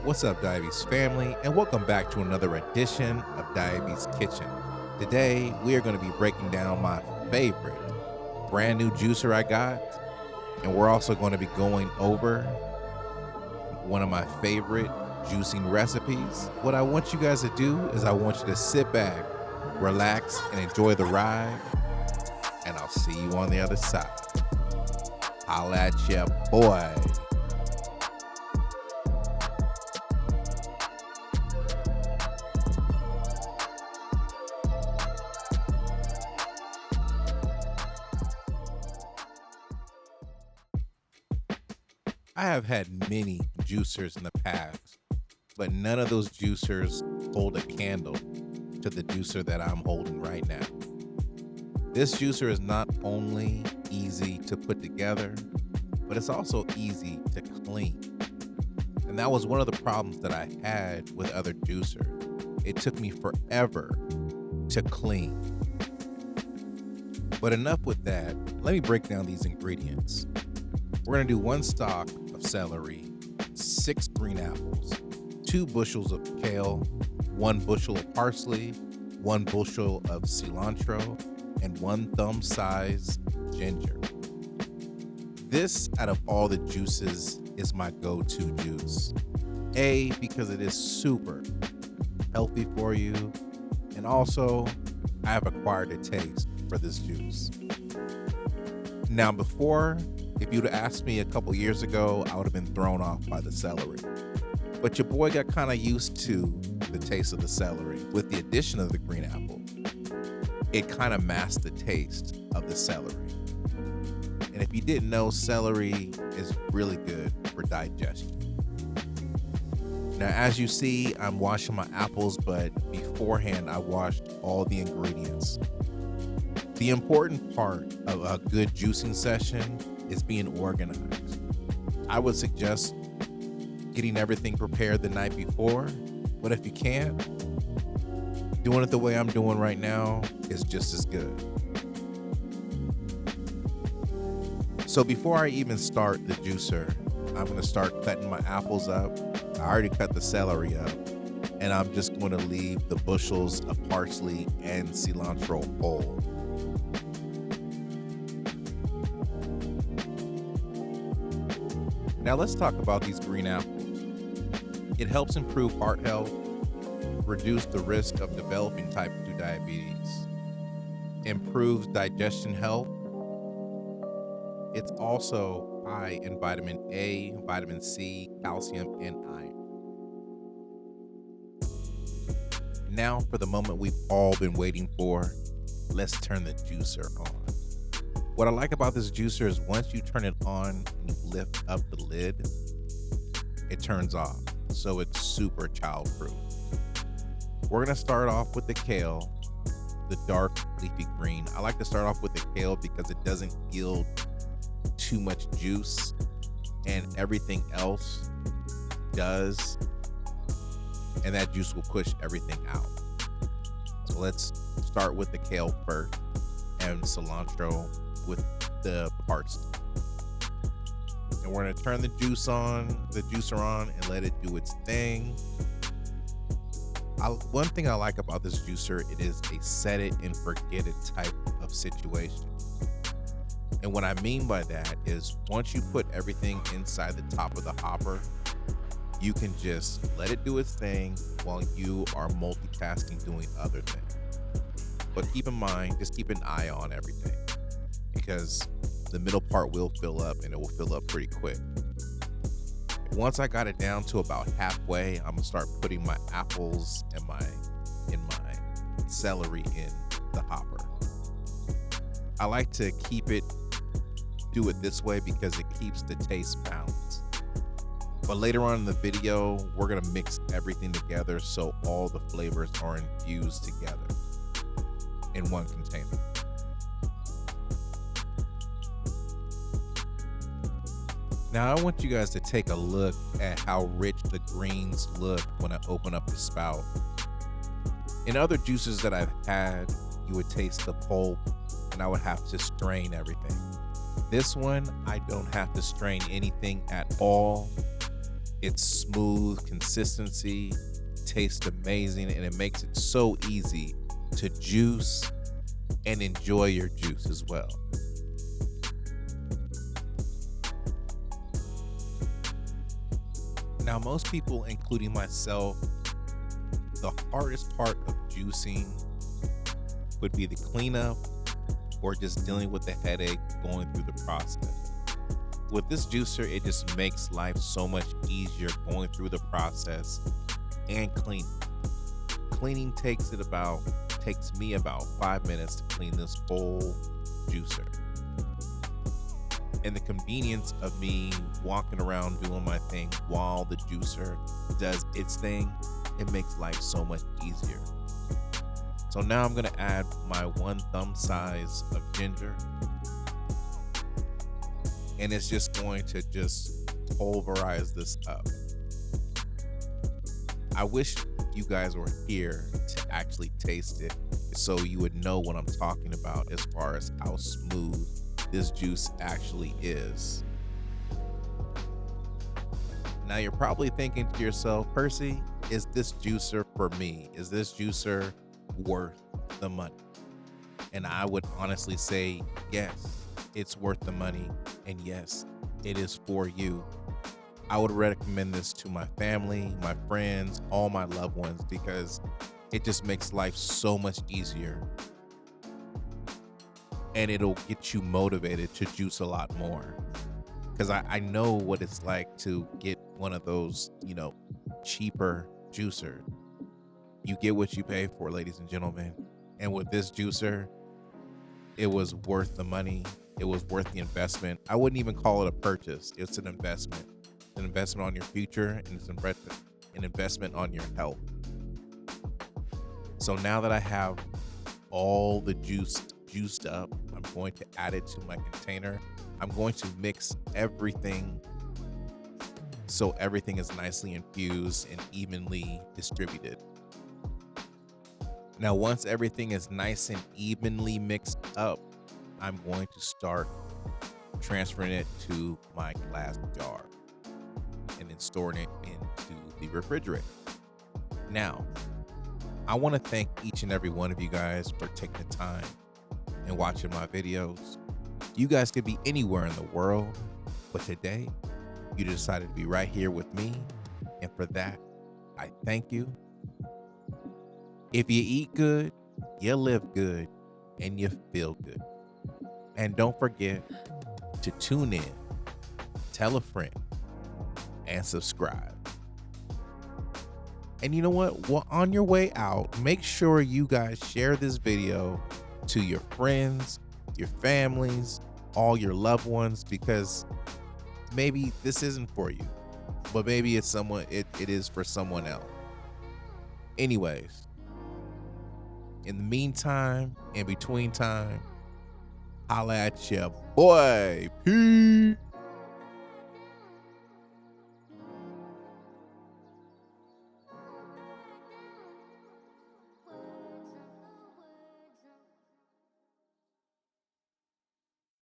What's up, Diabetes family, and welcome back to another edition of Diabetes Kitchen. Today, we are going to be breaking down my favorite brand new juicer I got, and we're also going to be going over one of my favorite juicing recipes. What I want you guys to do is I want you to sit back, relax, and enjoy the ride, and I'll see you on the other side. Holla at ya, boy. I have had many juicers in the past, but none of those juicers hold a candle to the juicer that I'm holding right now. This juicer is not only easy to put together, but it's also easy to clean. And that was one of the problems that I had with other juicers. It took me forever to clean. But enough with that, let me break down these ingredients. We're gonna do 1 stalk of celery, 6 green apples, 2 bushels of kale, 1 bushel of parsley, 1 bushel of cilantro, and 1 thumb size ginger. This, out of all the juices, is my go-to juice. A, because it is super healthy for you, and also I have acquired a taste for this juice. Now before, if you'd have asked me a couple years ago, I would have been thrown off by the celery. But your boy got kind of used to the taste of the celery. With the addition of the green apple, it kind of masked the taste of the celery. And if you didn't know, celery is really good for digestion. Now, as you see, I'm washing my apples, but beforehand, I washed all the ingredients. The important part of a good juicing session is being organized. I would suggest getting everything prepared the night before, but if you can't, doing it the way I'm doing right now is just as good. So before I even start the juicer, I'm gonna start cutting my apples up. I already cut the celery up, and I'm just gonna leave the bushels of parsley and cilantro whole. Now let's talk about these green apples. It helps improve heart health, reduce the risk of developing type 2 diabetes, improves digestion health. It's also high in vitamin A, vitamin C, calcium, and iron. Now for the moment we've all been waiting for, let's turn the juicer on. What I like about this juicer is once you turn it on and you lift up the lid, it turns off. So it's super child-proof. We're gonna start off with the kale, the dark leafy green. I like to start off with the kale because it doesn't yield too much juice, and everything else does, and that juice will push everything out. So let's start with the kale first and cilantro with the parsley. And we're gonna turn the juicer on and let it do its thing. One thing I like about this juicer, it is a set it and forget it type of situation. And what I mean by that is once you put everything inside the top of the hopper, you can just let it do its thing while you are multitasking doing other things. But keep in mind, just keep an eye on everything, because the middle part will fill up, and it will fill up pretty quick. Once I got it down to about halfway, I'm gonna start putting my apples and my celery in the hopper. I like to do it this way because it keeps the taste balanced. But later on in the video, we're gonna mix everything together so all the flavors are infused together in one container. Now I want you guys to take a look at how rich the greens look when I open up the spout. In other juices that I've had, you would taste the pulp and I would have to strain everything. This one, I don't have to strain anything at all. It's smooth consistency, tastes amazing, and it makes it so easy to juice and enjoy your juice as well. Now, most people, including myself, the hardest part of juicing would be the cleanup or just dealing with the headache going through the process. With this juicer, it just makes life so much easier going through the process and cleaning. Cleaning takes me about 5 minutes to clean this whole juicer. And the convenience of me walking around doing my thing while the juicer does its thing, it makes life so much easier. So now I'm gonna add my 1 thumb size of ginger, and it's just going to just pulverize this up. I wish you guys were here to actually taste it so you would know what I'm talking about as far as how smooth this juice actually is. Now you're probably thinking to yourself, Percy, is this juicer for me? Is this juicer worth the money? And I would honestly say, yes, it's worth the money. And yes, it is for you. I would recommend this to my family, my friends, all my loved ones, because it just makes life so much easier. And it'll get you motivated to juice a lot more. Because I know what it's like to get one of those, cheaper juicers. You get what you pay for, ladies and gentlemen. And with this juicer, it was worth the money. It was worth the investment. I wouldn't even call it a purchase. It's an investment. An investment on your future, and it's an investment on your health. So now that I have all the juice juiced up, I'm going to add it to my container. I'm going to mix everything so everything is nicely infused and evenly distributed. Now, once everything is nice and evenly mixed up, I'm going to start transferring it to my glass jar and then storing it into the refrigerator. Now, I want to thank each and every one of you guys for taking the time and watching my videos. You guys could be anywhere in the world, but today you decided to be right here with me, and for that, I thank you. If you eat good, you live good, and you feel good. And don't forget to tune in, tell a friend, and subscribe. And you know what? Well, on your way out, make sure you guys share this video to your friends, your families, all your loved ones, because maybe this isn't for you, but maybe it is for someone else. Anyways, in the meantime, in between time, holla at ya, boy. Peace.